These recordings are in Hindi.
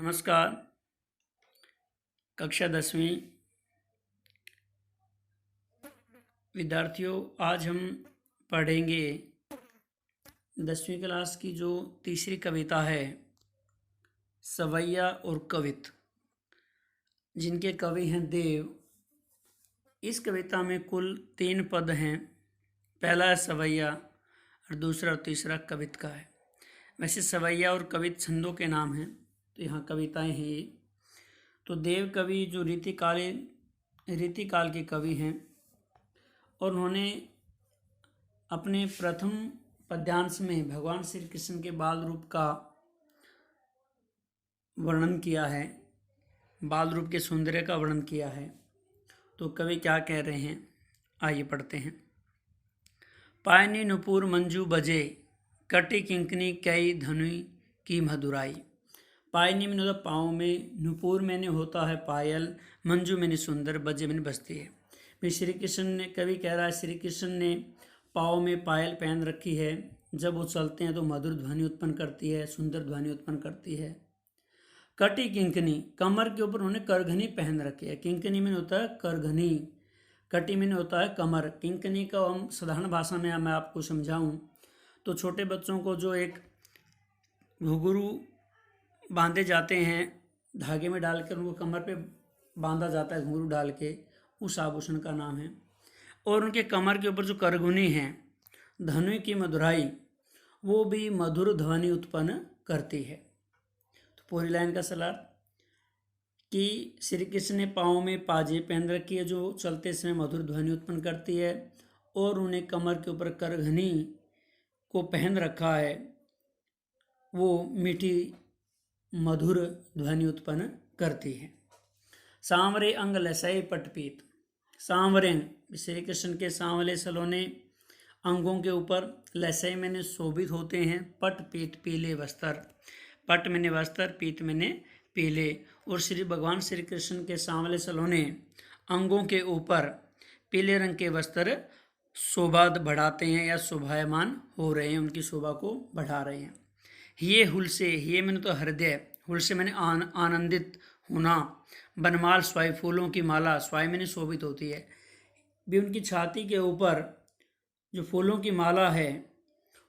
नमस्कार। कक्षा 10वीं विद्यार्थियों, आज हम पढ़ेंगे 10वीं क्लास की जो तीसरी कविता है, सवैया और कवित, जिनके कवि हैं देव। इस कविता में कुल 3 पद हैं। पहला है सवैया और दूसरा और तीसरा कवित का है। वैसे सवैया और कवित छंदों के नाम हैं, तो यहाँ कविताएं हैं ये। तो देव कवि जो रीतिकाल के कवि हैं, और उन्होंने अपने प्रथम पद्यांश में भगवान श्री कृष्ण के बाल रूप का वर्णन किया है, बाल रूप के सौंदर्य का वर्णन किया है। तो कवि क्या कह रहे हैं, आइए पढ़ते हैं। पायनी नुपुर मंजू बजे, कटी किंकनी कई धनुई की मधुराई। पायनी में मतलब पाँव में, नुपुर मैंने होता है पायल, मंजू मैंने सुंदर, बजे मैंने बजती है। फिर श्री कृष्ण ने, कवि कह रहा है, श्री कृष्ण ने पाँव में पायल पहन रखी है। जब वो चलते हैं तो मधुर ध्वनि उत्पन्न करती है, सुंदर ध्वनि उत्पन्न करती है। कटी किंकनी, कमर के ऊपर उन्होंने करघनी पहन रखी है। किंकनी में होता है करघनी, कटी में होता है कमर। किंकनी का हम साधारण भाषा में मैं आपको समझाऊं तो छोटे बच्चों को जो एक घुंघरू बांधे जाते हैं, धागे में डालकर उनको कमर पे बांधा जाता है घुंघरू डाल के, उस आभूषण का नाम है। और उनके कमर के ऊपर जो करघुनी है, धनु की मधुराई, वो भी मधुर ध्वनि उत्पन्न करती है। तो पूरी लाइन का सलाह कि श्री कृष्ण ने पाँव में पाजे पहन रखी है जो चलते समय मधुर ध्वनि उत्पन्न करती है, और उन्हें कमर के ऊपर करघनी को पहन रखा है, वो मीठी मधुर ध्वनि उत्पन्न करती है। सांवरे अंग लसई पटपीत, सांवरे श्री कृष्ण के सांवले सलोने अंगों के ऊपर, लसई मैंने शोभित होते हैं, पट पीत पीले वस्त्र, पट मैंने वस्त्र, पीत मैंने पीले। और श्री भगवान श्री कृष्ण के सांवले सलोने अंगों के ऊपर पीले रंग के वस्त्र शोभा बढ़ाते हैं या शोभायमान हो रहे हैं, उनकी शोभा को बढ़ा रहे हैं। ये हुल से, ये मैंने तो हृदय, हुल से मैंने आनंदित होना, बनमाल स्वाई, फूलों की माला, स्वाई मैंने शोभित होती है भी, उनकी छाती के ऊपर जो फूलों की माला है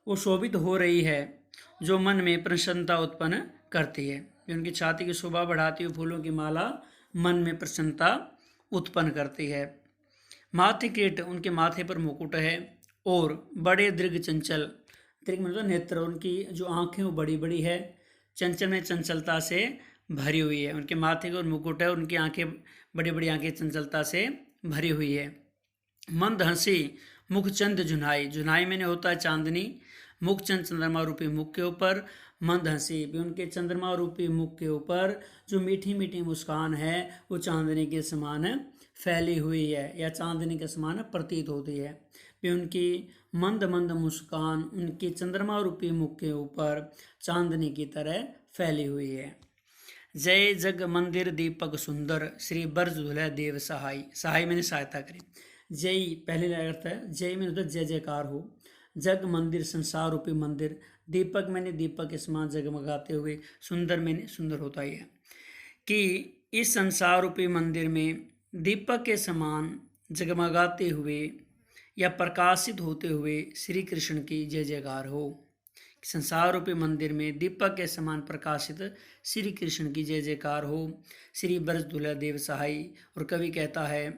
वो शोभित हो रही है, जो मन में प्रसन्नता उत्पन्न करती है। उनकी छाती की शोभा बढ़ाती हुई फूलों की माला मन में प्रसन्नता उत्पन्न करती है। माथे किरीट, उनके माथे पर मुकुट है, और बड़े दीर्घ चंचल, दीर्घ मतलब नेत्र, उनकी जो आँखें वो बड़ी बड़ी है, चंचल में चंचलता से भरी हुई है। उनके माथे के और मुकुट है, उनकी आँखें बड़ी बड़ी आँखें चंचलता से भरी हुई है। मंद हंसी, मुख चंद जुनाई, जुनाई मैंने होता है चांदनी, मुख चंद चंद्रमा रूपी मुख के ऊपर, मंद हंसी भी, उनके चंद्रमा रूपी मुख के ऊपर जो मीठी मीठी मुस्कान है वो चांदनी के समान फैली हुई है या चांदनी के समान प्रतीत होती है भी। उनकी मंद मंद मुस्कान उनकी चंद्रमा रूपी मुख के ऊपर चांदनी की तरह फैली हुई है। जय जग मंदिर दीपक सुंदर, श्री बर्ज दुल्हा देव सहाय, सहाय मैंने सहायता करी। जय पहले अर्थ है, जय में होता है जय जयकार हो, जग मंदिर संसार रूपी मंदिर, दीपक मैंने दीपक के समान जगमगाते हुए, सुंदर मैंने सुंदर होता ही है कि इस संसार रूपी मंदिर में दीपक के समान जगमगाते हुए या प्रकाशित होते हुए श्री कृष्ण की जय जयकार हो। संसार रूपी मंदिर में दीपक के समान प्रकाशित श्री कृष्ण की जय जयकार हो, श्री ब्रज दुल्हा देव सहाय। और कवि कहता है,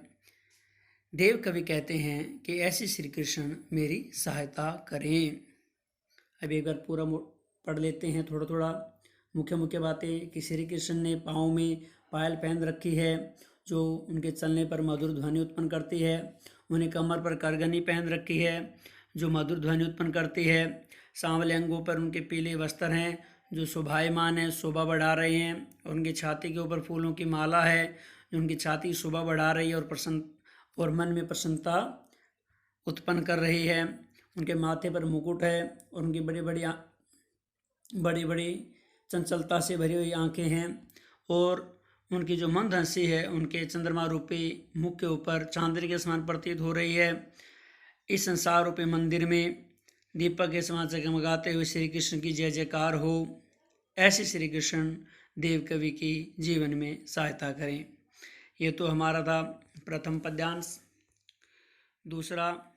देव कवि कहते हैं कि ऐसे श्री कृष्ण मेरी सहायता करें। अब एक बार पूरा पढ़ लेते हैं, थोड़ा थोड़ा मुख्य मुख्य बातें कि श्री कृष्ण ने पाँव में पायल पहन रखी है जो उनके चलने पर मधुर ध्वनि उत्पन्न करती है। उन्हें कमर पर करगनी पहन रखी है जो मधुर ध्वनि उत्पन्न करती है। सांवले अंगों पर उनके पीले वस्त्र हैं जो शोभायमान है, शोभा बढ़ा रहे हैं। और उनकी छाती के ऊपर फूलों की माला है जो उनकी छाती शोभा बढ़ा रही है और मन में प्रसन्नता उत्पन्न कर रही है। उनके माथे पर मुकुट है और उनकी बड़ी बड़ी चंचलता से भरी हुई आंखें हैं। और उनकी जो मंद हंसी है उनके चंद्रमा रूपी मुख के ऊपर चांदनी के समान प्रतीत हो रही है। इस संसार रूपी मंदिर में दीपक के समान जगमगाते हुए श्री कृष्ण की जय जयकार हो। ऐसे श्री कृष्ण देव कवि की जीवन में सहायता करें। ये तो हमारा था प्रथम पद्यांश। दूसरा